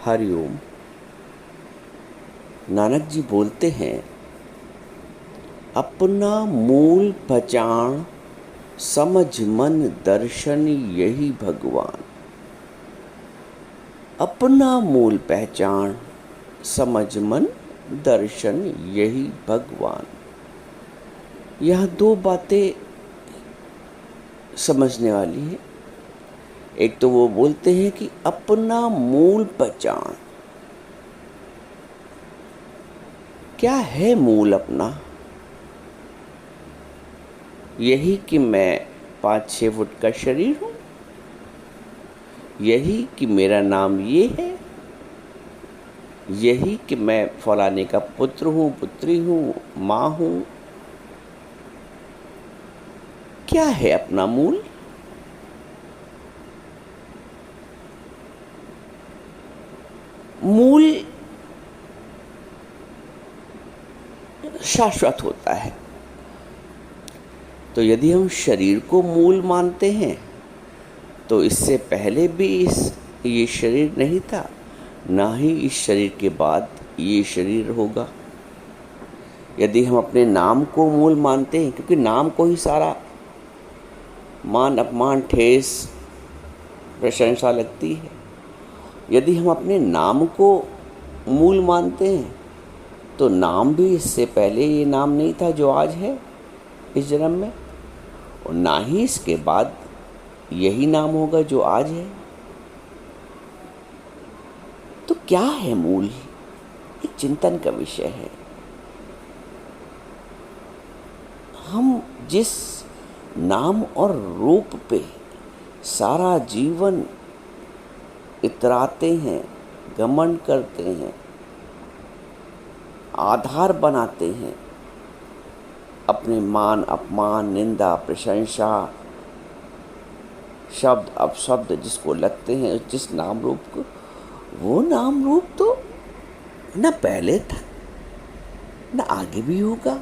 हरिओम। नानक जी बोलते हैं, अपना मूल पहचान समझ मन दर्शन यही भगवान। अपना मूल पहचान समझ मन दर्शन यही भगवान। यह दो बातें समझने वाली है। एक तो वो बोलते हैं कि अपना मूल पहचान। क्या है मूल अपना? यही कि मैं 5-6 फुट का शरीर हूँ, यही कि मेरा नाम ये है, यही कि मैं फलाने का पुत्र हूँ, पुत्री हूँ, माँ हूँ। क्या है अपना मूल? मूल शाश्वत होता है। तो यदि हम शरीर को मूल मानते हैं तो इससे पहले भी ये शरीर नहीं था, ना ही इस शरीर के बाद ये शरीर होगा। यदि हम अपने नाम को मूल मानते हैं, क्योंकि नाम को ही सारा मान अपमान ठेस प्रशंसा लगती है, यदि हम अपने नाम को मूल मानते हैं तो नाम भी इससे पहले ये नाम नहीं था जो आज है इस जन्म में, और ना ही इसके बाद यही नाम होगा जो आज है। तो क्या है मूल? एक चिंतन का विषय है। हम जिस नाम और रूप पे सारा जीवन इतराते हैं, घमंड करते हैं, आधार बनाते हैं, अपने मान अपमान निंदा प्रशंसा शब्द अपशब्द जिसको लगते हैं जिस नाम रूप को, वो नाम रूप तो न पहले था न आगे भी होगा।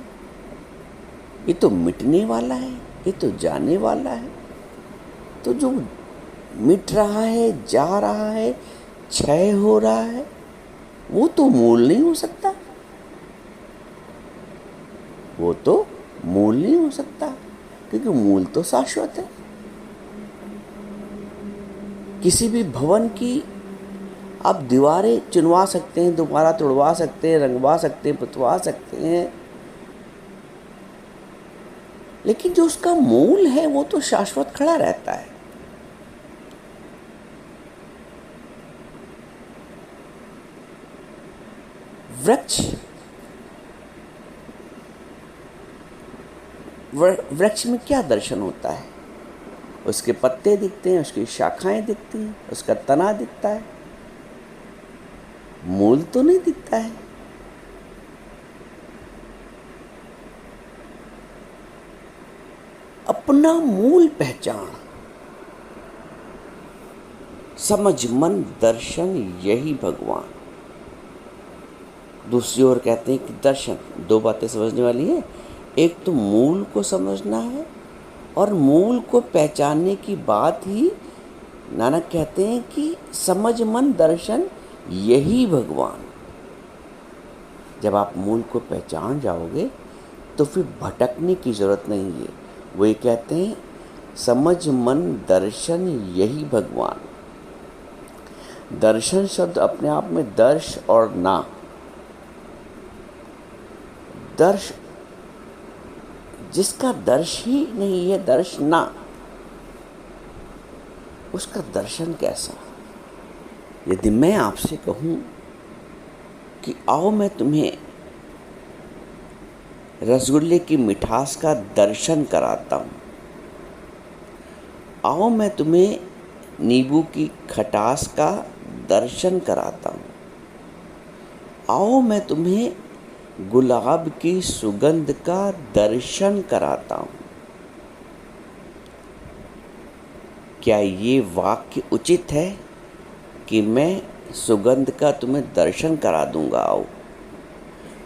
ये तो मिटने वाला है, ये तो जाने वाला है। तो जो मिट रहा है, जा रहा है, क्षय हो रहा है, वो तो मूल नहीं हो सकता। वो तो मूल नहीं हो सकता, क्योंकि मूल तो शाश्वत है। किसी भी भवन की आप दीवारें चुनवा सकते हैं, दोबारा तोड़वा सकते हैं, रंगवा सकते हैं, पुतवा सकते हैं, लेकिन जो उसका मूल है वो तो शाश्वत खड़ा रहता है। वृक्ष में क्या दर्शन होता है? उसके पत्ते दिखते हैं, उसकी शाखाएं दिखती हैं, उसका तना दिखता है, मूल तो नहीं दिखता है। अपना मूल पहचान समझ मन दर्शन यही भगवान। दूसरी ओर कहते हैं कि दर्शन, दो बातें समझने वाली हैं। एक तो मूल को समझना है, और मूल को पहचानने की बात ही नानक कहते हैं कि समझ मन दर्शन यही भगवान। जब आप मूल को पहचान जाओगे तो फिर भटकने की जरूरत नहीं है। वो ये कहते हैं समझ मन दर्शन यही भगवान। दर्शन शब्द अपने आप में दर्श और ना, दर्श जिसका दर्श ही नहीं है, दर्श ना, उसका दर्शन कैसा? यदि मैं आपसे कहूं कि आओ मैं तुम्हें रसगुल्ले की मिठास का दर्शन कराता हूं, आओ मैं तुम्हें नींबू की खटास का दर्शन कराता हूं, आओ मैं तुम्हें गुलाब की सुगंध का दर्शन कराता हूं, क्या ये वाक्य उचित है कि मैं सुगंध का तुम्हें दर्शन करा दूंगा? आओ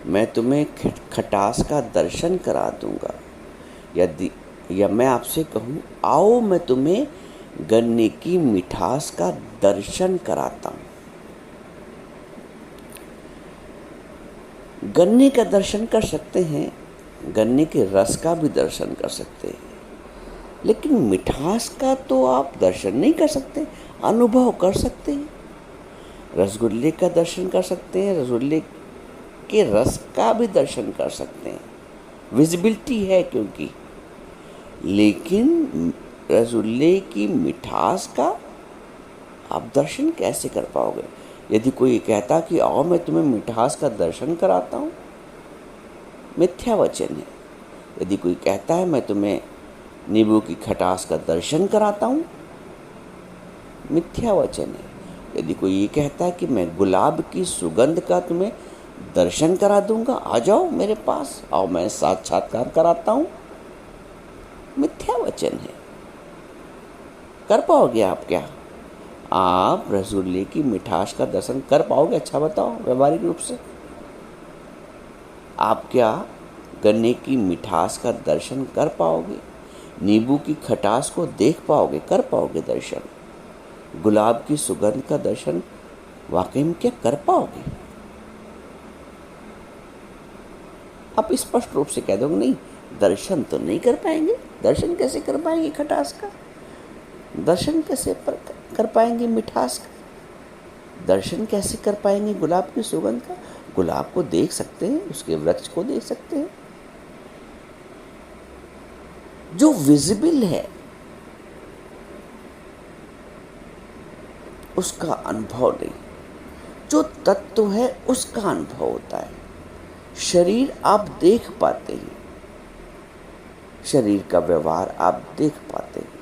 मैं तुम्हें खटास का दर्शन करा दूंगा। या मैं आपसे कहूँ आओ मैं तुम्हें गन्ने की मिठास का दर्शन कराता हूँ, गन्ने का दर्शन कर सकते हैं, गन्ने के रस का भी दर्शन कर सकते हैं, लेकिन मिठास का तो आप दर्शन नहीं कर सकते, अनुभव कर सकते हैं। रसगुल्ले का दर्शन कर सकते हैं, रसगुल्ले के रस का भी दर्शन कर सकते हैं, विजिबिलिटी है क्योंकि, लेकिन रसगुल्ले की मिठास का आप दर्शन कैसे कर पाओगे? यदि कोई कहता कि आओ मैं तुम्हें मिठास का दर्शन कराता हूँ, मिथ्या वचन है। यदि कोई कहता है मैं तुम्हें नींबू की खटास का दर्शन कराता हूँ, मिथ्या वचन है। यदि कोई ये कहता है कि मैं गुलाब की सुगंध का तुम्हें दर्शन करा दूंगा, आ जाओ मेरे पास, आओ मैं साक्षात्कार कराता हूँ, मिथ्या वचन है। कर पाओगे आप क्या? आप रसगुल्ले की मिठास का दर्शन कर पाओगे? अच्छा बताओ व्यवहारिक रूप से। आप क्या गन्ने की मिठास का दर्शन कर पाओगे? नींबू की खटास को देख पाओगे, कर पाओगे दर्शन? गुलाब की सुगंध का दर्शन वाकई में क्या कर पाओगे? आप स्पष्ट रूप से कह दोगे नहीं, दर्शन तो नहीं कर पाएंगे। दर्शन कैसे कर पाएंगे खटास का? दर्शन कैसे कर पाएंगे मिठास का? दर्शन कैसे कर पाएंगे गुलाब की सुगंध का? गुलाब को देख सकते हैं, उसके वृक्ष को देख सकते हैं, जो विजिबल है उसका अनुभव नहीं, जो तत्व है उसका अनुभव होता है। शरीर आप देख पाते हैं, शरीर का व्यवहार आप देख पाते हैं,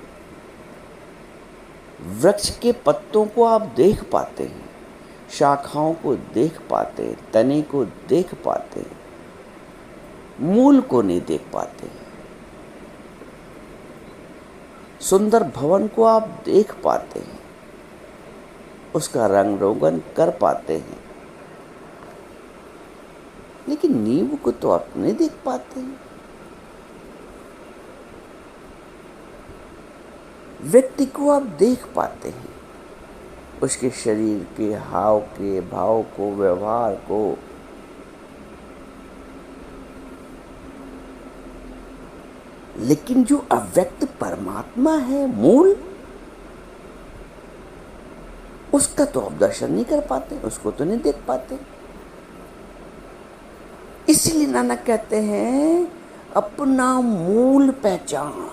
वृक्ष के पत्तों को आप देख पाते हैं, शाखाओं को देख पाते हैं, तने को देख पाते हैं, मूल को नहीं देख पाते। सुंदर भवन को आप देख पाते हैं, उसका रंग रोगन कर पाते हैं, लेकिन नींव को तो आप नहीं देख पाते हैं। व्यक्ति को आप देख पाते हैं, उसके शरीर के हाव के भाव को, व्यवहार को, लेकिन जो अव्यक्त परमात्मा है, मूल, उसका तो आप दर्शन नहीं कर पाते, उसको तो नहीं देख पाते। इसीलिए नानक कहते हैं अपना मूल पहचान,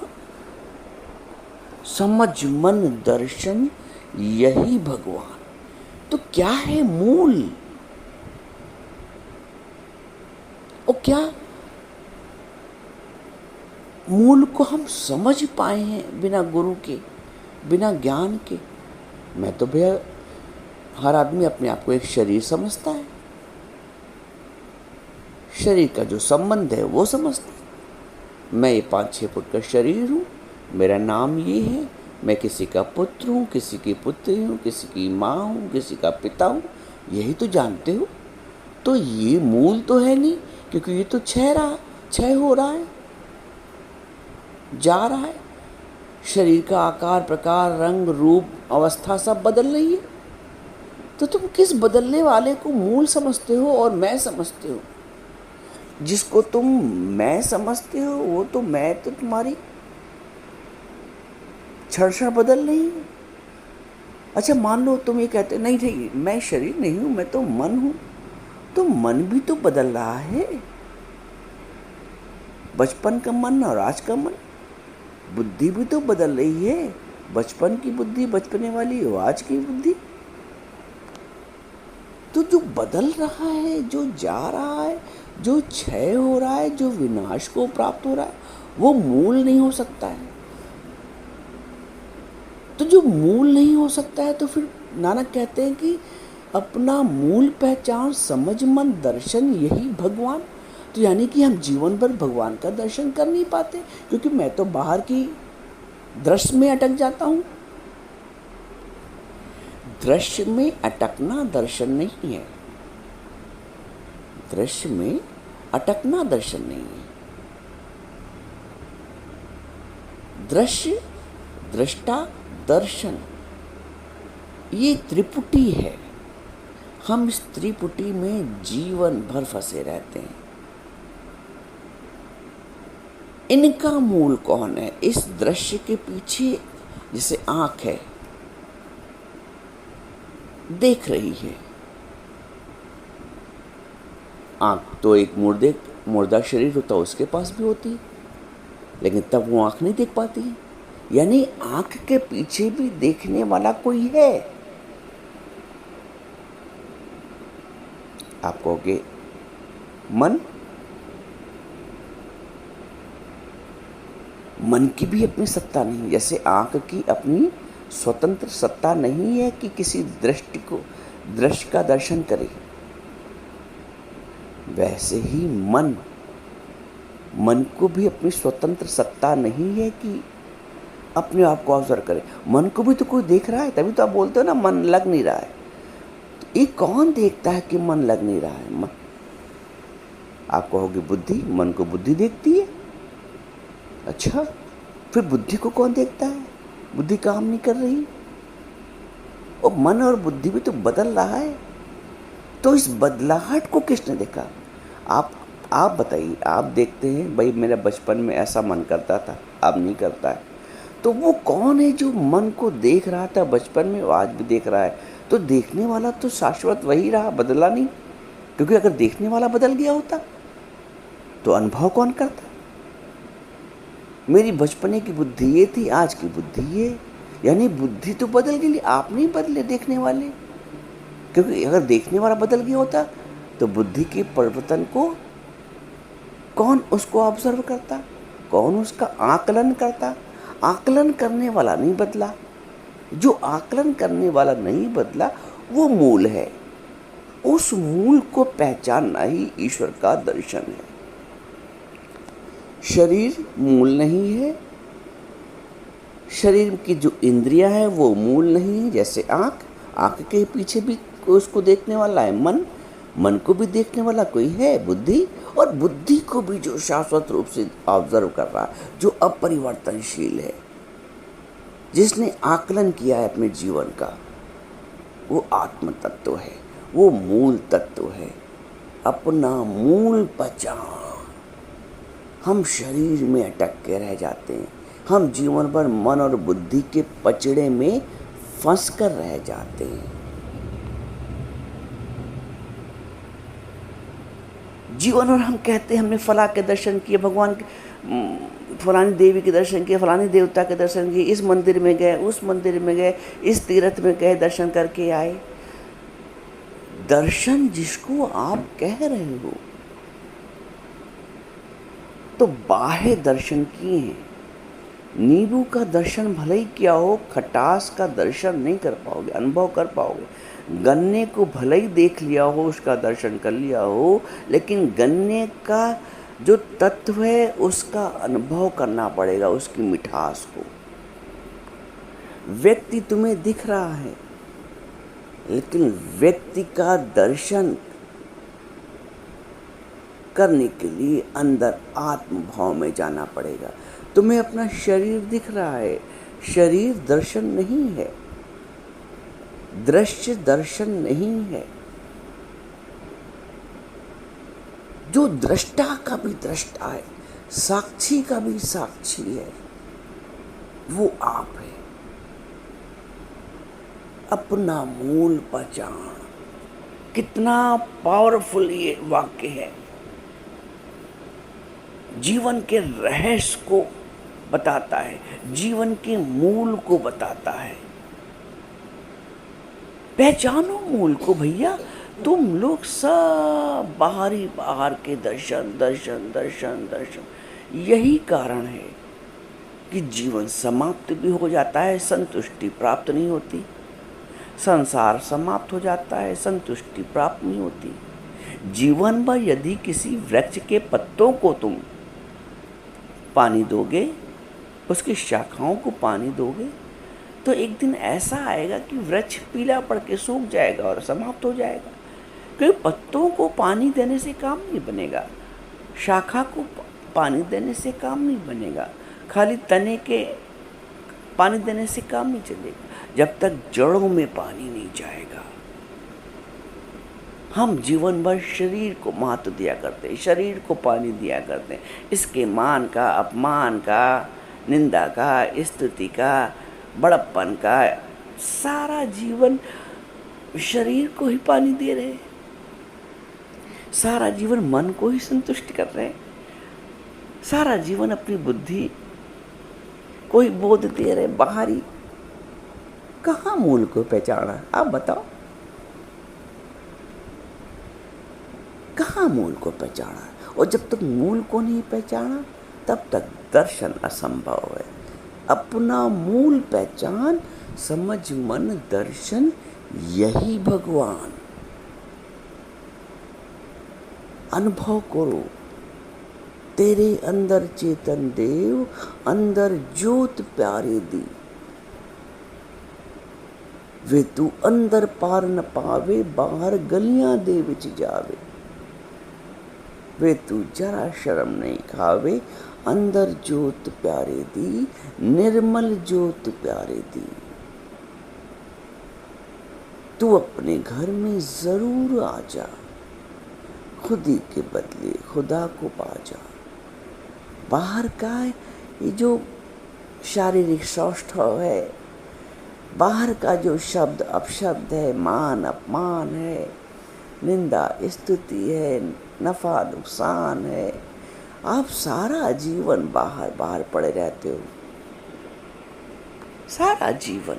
समझ मन दर्शन यही भगवान। तो क्या है मूल? और क्या मूल को हम समझ पाए हैं बिना गुरु के, बिना ज्ञान के? मैं तो भैया, हर आदमी अपने आप को एक शरीर समझता है, शरीर का जो संबंध है वो समझता है। मैं ये 5-6 फुट का शरीर हूँ, मेरा नाम ये है, मैं किसी का पुत्र हूँ, किसी की पुत्री हूँ, किसी की माँ हूँ, किसी का पिता हूँ, यही तो जानते हो। तो ये मूल तो है नहीं, क्योंकि ये तो क्षय हो रहा है, जा रहा है। शरीर का आकार, प्रकार, रंग, रूप, अवस्था सब बदल रही है। तो तुम किस बदलने वाले को मूल समझते हो और मैं समझते हो? जिसको तुम मैं समझते हो वो तो मैं तो तुम्हारी क्षण बदल रही है। अच्छा मान लो तुम ये कहते नहीं नहीं मैं शरीर नहीं हूं, मैं तो मन हूं, तो मन भी तो बदल रहा है। बचपन का मन और आज का मन, बुद्धि भी तो बदल रही है। बचपन की बुद्धि बचपने वाली और आज की बुद्धि। तो जो बदल रहा है, जो जा रहा है, जो क्षय हो रहा है, जो विनाश को प्राप्त हो रहा है, वो मूल नहीं हो सकता है। तो जो मूल नहीं हो सकता है, तो फिर नानक कहते हैं कि अपना मूल पहचान, समझ मन दर्शन यही भगवान। तो यानी कि हम जीवन भर भगवान का दर्शन कर नहीं पाते, क्योंकि मैं तो बाहर की दृश्य में अटक जाता हूँ। दृश्य में अटकना दर्शन नहीं है, दृश्य में अटकना दर्शन नहीं है। दृश्य, दृष्टा, दर्शन, ये त्रिपुटी है। हम इस त्रिपुटी में जीवन भर फंसे रहते हैं। इनका मूल कौन है? इस दृश्य के पीछे जैसे आंख है, देख रही है। आंख तो एक मुर्दा शरीर होता है, उसके पास भी होती है, लेकिन तब वो आंख नहीं देख पाती है। यानी आंख के पीछे भी देखने वाला कोई है। आप कहोगे मन की भी अपनी सत्ता नहीं। जैसे आंख की अपनी स्वतंत्र सत्ता नहीं है कि किसी दृश्य का दर्शन करे, वैसे ही मन को भी अपनी स्वतंत्र सत्ता नहीं है कि अपने आप को ऑब्जर्व करे। मन को भी तो कोई देख रहा है, तभी तो आप बोलते हो ना मन लग नहीं रहा है। तो ये कौन देखता है कि मन लग नहीं रहा है? आप कहोगे बुद्धि। मन को बुद्धि देखती है। अच्छा, फिर बुद्धि को कौन देखता है? बुद्धि काम नहीं कर रही, और मन और बुद्धि भी तो बदल रहा है। तो इस बदलाहट को किसने देखा? आप बताइए। आप देखते हैं भाई मेरा बचपन में ऐसा मन करता था, अब नहीं करता है। तो वो कौन है जो मन को देख रहा था बचपन में, वो आज भी देख रहा है? तो देखने वाला तो शाश्वत वही रहा, बदला नहीं। क्योंकि अगर देखने वाला बदल गया होता तो अनुभव कौन करता? मेरी बचपने की बुद्धि ये थी, आज की बुद्धि ये। यानी बुद्धि तो बदल गई, आप नहीं बदले, देखने वाले। क्योंकि अगर देखने वाला बदल गया होता तो बुद्धि के परिवर्तन को कौन उसको ऑब्जर्व करता, कौन उसका आकलन करता? आकलन करने वाला नहीं बदला। जो आकलन करने वाला नहीं बदला वो मूल है। उस मूल को पहचानना ही ईश्वर का दर्शन है। शरीर मूल नहीं है, शरीर की जो इंद्रियां है वो मूल नहीं है। जैसे आंख के पीछे भी उसको देखने वाला है मन को भी देखने वाला कोई है, बुद्धि। और बुद्धि को भी जो शाश्वत रूप से ऑब्जर्व कर रहा है, जो अपरिवर्तनशील है, जिसने आकलन किया है अपने जीवन का, वो आत्म तत्व है, वो मूल तत्व है। अपना मूल पहचान। हम शरीर में अटक के रह जाते हैं, हम जीवन भर मन और बुद्धि के पचड़े में फंस कर रह जाते हैं। जीवन और हम कहते हैं हमने फला के दर्शन किए, भगवान के, फलानी देवी के दर्शन किए, फलानी देवता के दर्शन किए, इस मंदिर में गए, उस मंदिर में गए, इस तीर्थ में गए, दर्शन करके आए। दर्शन जिसको आप कह रहे हो तो बाह्य दर्शन किए हैं। नींबू का दर्शन भले ही किया हो, खटास का दर्शन नहीं कर पाओगे, अनुभव कर पाओगे। गन्ने को भले ही देख लिया हो, उसका दर्शन कर लिया हो, लेकिन गन्ने का जो तत्व है उसका अनुभव करना पड़ेगा, उसकी मिठास को। व्यक्ति तुम्हें दिख रहा है, लेकिन व्यक्ति का दर्शन करने के लिए अंदर आत्म भाव में जाना पड़ेगा। तुम्हें अपना शरीर दिख रहा है, शरीर दर्शन नहीं है, दृश्य दर्शन नहीं है। जो दृष्टा का भी दृष्टा है, साक्षी का भी साक्षी है, वो आप है। अपना मूल पहचान। कितना पावरफुल ये वाक्य है। जीवन के रहस्य को बताता है, जीवन के मूल को बताता है। पहचानो मूल को भैया। तुम लोग सब बाहर के दर्शन दर्शन दर्शन दर्शन, यही कारण है कि जीवन समाप्त भी हो जाता है, संतुष्टि प्राप्त नहीं होती। संसार समाप्त हो जाता है, संतुष्टि प्राप्त नहीं होती। जीवन भर यदि किसी वृक्ष के पत्तों को तुम पानी दोगे, उसकी शाखाओं को पानी दोगे, तो एक दिन ऐसा आएगा कि वृक्ष पीला पड़ के सूख जाएगा और समाप्त हो जाएगा। क्योंकि पत्तों को पानी देने से काम नहीं बनेगा, शाखा को पानी देने से काम नहीं बनेगा, खाली तने के पानी देने से काम नहीं चलेगा, जब तक जड़ों में पानी नहीं जाएगा। हम जीवन भर शरीर को महत्व दिया करते हैं, शरीर को पानी दिया करते हैं, इसके मान का, अपमान का, निंदा का, स्तुति का, बड़प्पन का, सारा जीवन शरीर को ही पानी दे रहे हैं, सारा जीवन मन को ही संतुष्ट कर रहे हैं, सारा जीवन अपनी बुद्धि को ही बोध दे रहे, बाहरी। कहाँ मूल को पहचाना? आप बताओ, कहाँ मूल को पहचाना? और जब तक मूल को नहीं पहचाना तब तक दर्शन असंभव है। अपना मूल पहचान, समझ, मन, दर्शन, यही भगवान। अनुभव करो, तेरे अंदर चेतन देव, अंदर ज्योत प्यारे दी। वे तू अंदर पार न पावे, बाहर गलियां दे विच जावे। वे तू जरा शर्म नहीं खावे, अंदर ज्योत प्यारे दी, निर्मल ज्योत प्यारे दी। तू अपने घर में जरूर आ जा, खुदी के बदले खुदा को पा जा। बाहर का ये जो शारीरिक सौष्ठव है, बाहर का जो शब्द अपशब्द है, मान अपमान है, निंदा स्तुति है, नफा नुकसान है, आप सारा जीवन बाहर बाहर पड़े रहते हो। सारा जीवन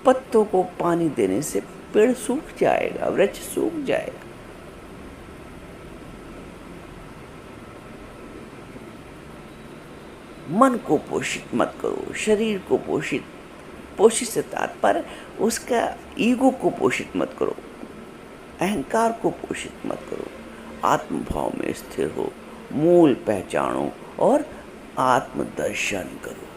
पत्तों को पानी देने से पेड़ सूख जाएगा, वृक्ष सूख जाएगा। मन को पोषित मत करो, शरीर को पोषित से तात्पर्य उसका ईगो को पोषित मत करो, अहंकार को पोषित मत करो। आत्मभाव में स्थिर हो, मूल पहचानो और आत्मदर्शन करो।